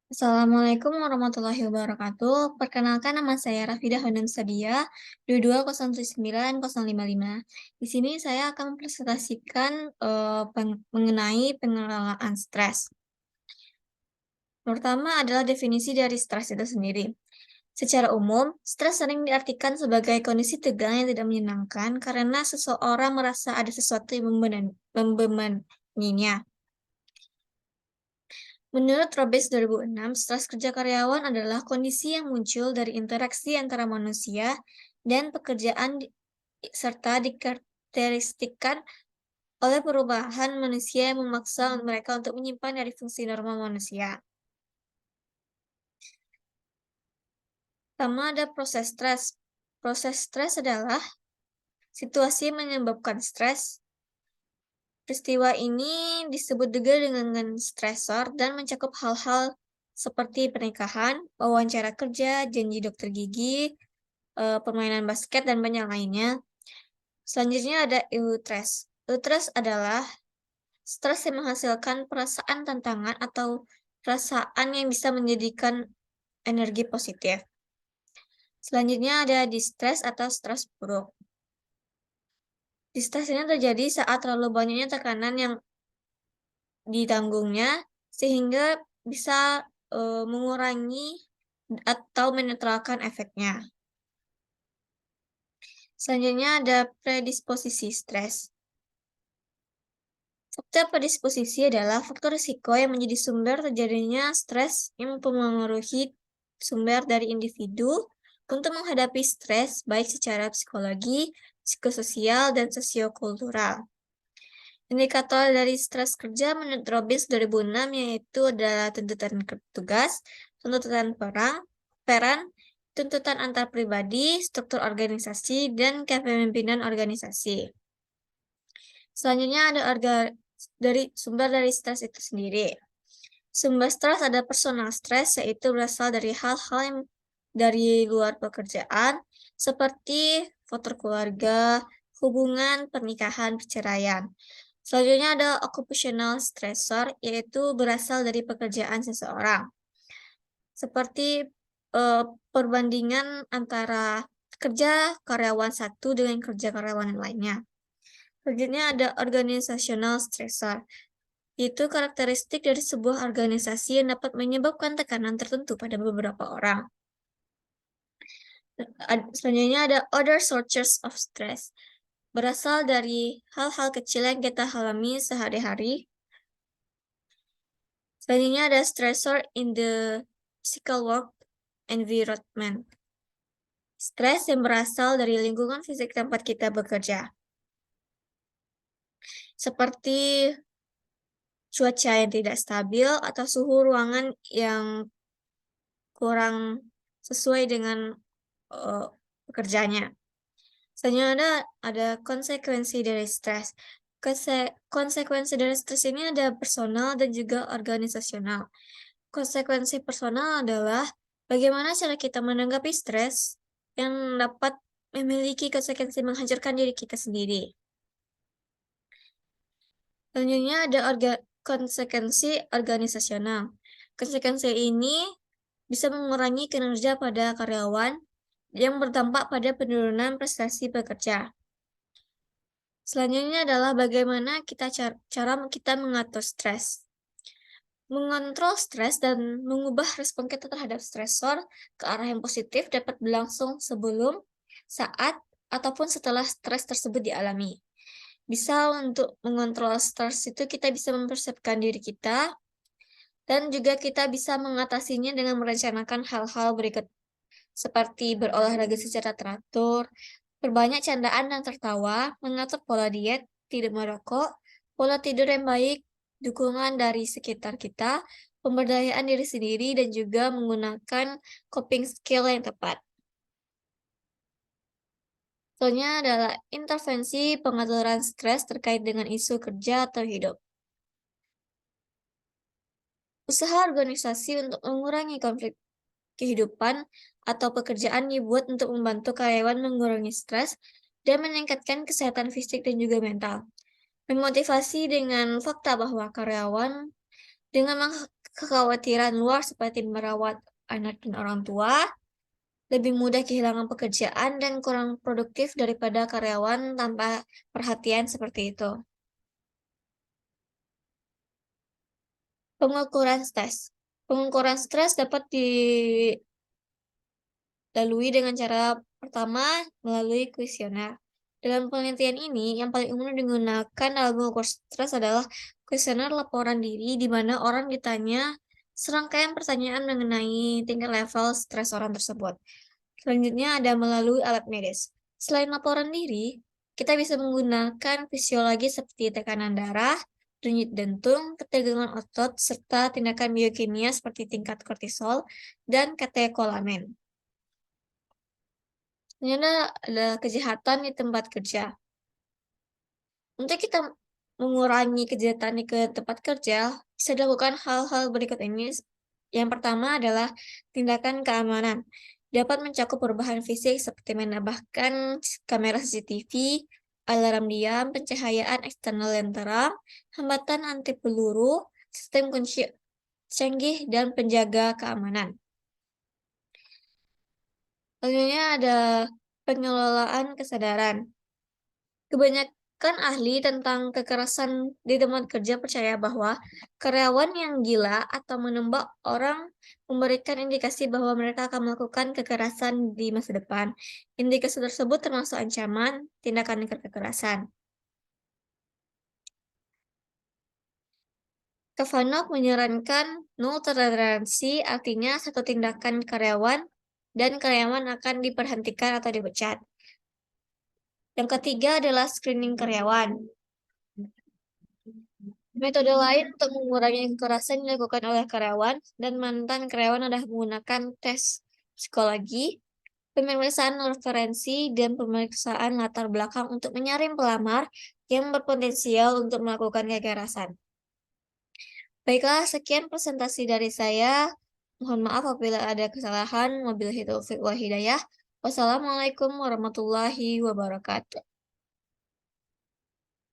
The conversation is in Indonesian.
Assalamualaikum warahmatullahi wabarakatuh. Perkenalkan nama saya Rafidah Hanum Sadia, 2209055. Di sini saya akan mempresentasikan mengenai pengelolaan stres. Pertama adalah definisi dari stres itu sendiri. Secara umum, stres sering diartikan sebagai kondisi tegang yang tidak menyenangkan karena seseorang merasa ada sesuatu yang membebaninya. Menurut Robes 2006, stres kerja karyawan adalah kondisi yang muncul dari interaksi antara manusia dan pekerjaan serta dikarakteristikkan oleh perubahan manusia yang memaksa mereka untuk menyimpan dari fungsi normal manusia. Pertama ada proses stres. Proses stres adalah situasi yang menyebabkan stres. Peristiwa ini disebut juga dengan stresor dan mencakup hal-hal seperti pernikahan, wawancara kerja, janji dokter gigi, permainan basket, dan banyak lainnya. Selanjutnya ada eustress. Eustress adalah stres yang menghasilkan perasaan tantangan atau perasaan yang bisa menjadikan energi positif. Selanjutnya ada distress atau stres buruk. Distress ini terjadi saat terlalu banyaknya tekanan yang ditanggungnya sehingga bisa mengurangi atau menetralkan efeknya. Selanjutnya ada predisposisi stres. Faktor predisposisi adalah faktor risiko yang menjadi sumber terjadinya stres yang mempengaruhi sumber dari individu untuk menghadapi stres baik secara psikologi, psikososial, dan sosiokultural. Indikator dari stres kerja menurut Robbins 2006 yaitu adalah tuntutan tugas, tuntutan peran, tuntutan antar pribadi, struktur organisasi, dan kepemimpinan organisasi. Selanjutnya ada sumber dari stres itu sendiri. Sumber stres ada personal stres, yaitu berasal dari hal-hal yang dari luar pekerjaan, seperti faktor keluarga, hubungan, pernikahan, perceraian. Selanjutnya ada occupational stressor, yaitu berasal dari pekerjaan seseorang. Seperti perbandingan antara kerja karyawan satu dengan kerja karyawan yang lainnya. Selanjutnya ada organizational stressor, yaitu karakteristik dari sebuah organisasi yang dapat menyebabkan tekanan tertentu pada beberapa orang. Selanjutnya ada other sources of stress, berasal dari hal-hal kecil yang kita alami sehari-hari. Selanjutnya ada stressor in the physical work environment. Stres yang berasal dari lingkungan fisik tempat kita bekerja. Seperti cuaca yang tidak stabil atau suhu ruangan yang kurang sesuai dengan pekerjaannya. Selanjutnya ada konsekuensi dari stres. Konsekuensi dari stres ini ada personal dan juga organisasional. Konsekuensi personal adalah bagaimana cara kita menanggapi stres yang dapat memiliki konsekuensi menghancurkan diri kita sendiri. Selanjutnya ada konsekuensi organisasional. Konsekuensi ini bisa mengurangi kinerja pada karyawan yang berdampak pada penurunan prestasi pekerja. Selanjutnya adalah bagaimana cara kita mengatur stres. Mengontrol stres dan mengubah respon kita terhadap stresor ke arah yang positif dapat berlangsung sebelum, saat, ataupun setelah stres tersebut dialami. Bisa untuk mengontrol stres itu kita bisa mempersiapkan diri kita, dan juga kita bisa mengatasinya dengan merencanakan hal-hal berikut, seperti berolahraga secara teratur, perbanyak candaan dan tertawa, mengatur pola diet, tidak merokok, pola tidur yang baik, dukungan dari sekitar kita, pemberdayaan diri sendiri, dan juga menggunakan coping skill yang tepat. Contohnya adalah intervensi pengaturan stres terkait dengan isu kerja atau hidup. Usaha organisasi untuk mengurangi konflik kehidupan atau pekerjaan dibuat untuk membantu karyawan mengurangi stres dan meningkatkan kesehatan fisik dan juga mental. Memotivasi dengan fakta bahwa karyawan dengan kekhawatiran luar seperti merawat anak dan orang tua, lebih mudah kehilangan pekerjaan dan kurang produktif daripada karyawan tanpa perhatian seperti itu. Pengukuran stres. Pengukuran stres dapat dilalui dengan cara pertama melalui kuesioner. Dalam penelitian ini, yang paling umum digunakan dalam mengukur stres adalah kuesioner laporan diri, di mana orang ditanya serangkaian pertanyaan mengenai tingkat level stres orang tersebut. Selanjutnya ada melalui alat medis. Selain laporan diri, kita bisa menggunakan fisiologi seperti tekanan darah, denyut jantung, ketegangan otot, serta tindakan biokimia seperti tingkat kortisol dan katekolamin. Selanjutnya ada kejahatan di tempat kerja. Untuk kita mengurangi kejahatan di tempat kerja, bisa dilakukan hal-hal berikut ini. Yang pertama adalah tindakan keamanan. Dapat mencakup perubahan fisik seperti menambahkan kamera CCTV, alarm diam, pencahayaan eksternal yang terang, hambatan anti peluru, sistem kunci canggih, dan penjaga keamanan. Selanjutnya ada pengelolaan kesadaran. Kebanyakan ahli tentang kekerasan di tempat kerja percaya bahwa karyawan yang gila atau menembak orang memberikan indikasi bahwa mereka akan melakukan kekerasan di masa depan. Indikasi tersebut termasuk ancaman tindakan kekerasan. Kavanaugh menyarankan no toleransi, artinya satu tindakan karyawan dan karyawan akan diberhentikan atau dipecat. Yang ketiga adalah screening karyawan. Metode lain untuk mengurangi kekerasan dilakukan oleh karyawan dan mantan karyawan adalah menggunakan tes psikologi, pemeriksaan referensi, dan pemeriksaan latar belakang untuk menyaring pelamar yang berpotensial untuk melakukan kekerasan. Baiklah, sekian presentasi dari saya. Mohon maaf apabila ada kesalahan. Wabillahi taufiq wal hidayah. Wassalamualaikum warahmatullahi wabarakatuh.